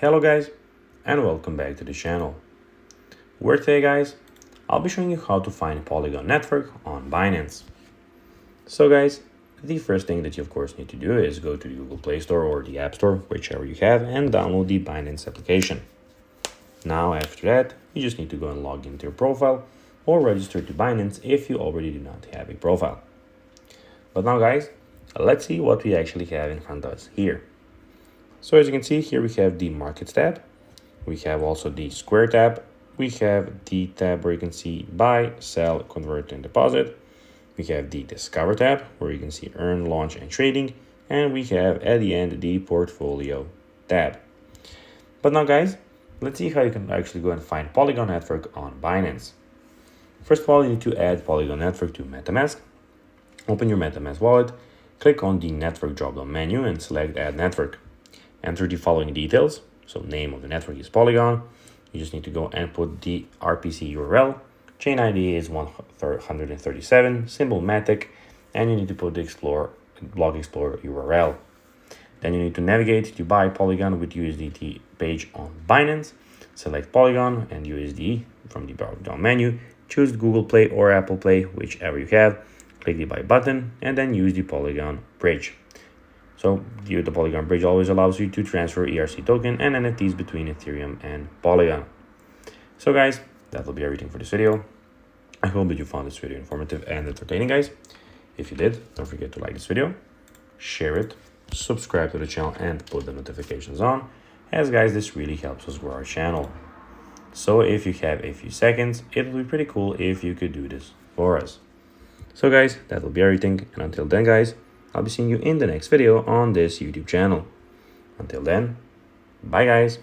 Hello guys, and welcome back to the channel. Where today guys, I'll be showing you how to find Polygon Network on Binance. So guys, the first thing that you of course need to do is go to the Google Play Store or the App Store, whichever you have, and download the Binance application. Now after that, you just need to go and log into your profile or register to Binance if you already do not have a profile. But now guys, let's see what we actually have in front of us here. So as you can see here, we have the Markets tab. We have also the Square tab. We have the tab where you can see buy, sell, convert, and deposit. We have the Discover tab where you can see earn, launch, and trading. And we have at the end the Portfolio tab. But now guys, let's see how you can actually go and find Polygon Network on Binance. First of all, you need to add Polygon Network to MetaMask. Open your MetaMask wallet, click on the Network drop-down menu and select Add Network. Enter the following details. So name of the network is Polygon. You just need to go and put the RPC URL. Chain ID is 137, symbol Matic, and you need to put the Block Explorer URL. Then you need to navigate to buy Polygon with USDT page on Binance. Select Polygon and USD from the drop-down menu. Choose Google Play or Apple Play, whichever you have. Click the buy button and then use the Polygon bridge. So the Polygon bridge always allows you to transfer ERC token and NFTs between Ethereum and Polygon. So guys, that will be everything for this video. I hope that you found this video informative and entertaining, guys. If you did, don't forget to like this video, share it, subscribe to the channel, and put the notifications on, as guys, this really helps us grow our channel. So if you have a few seconds, it would be pretty cool if you could do this for us. So guys, that will be everything, and until then guys, I'll be seeing you in the next video on this YouTube channel. Until then, bye guys.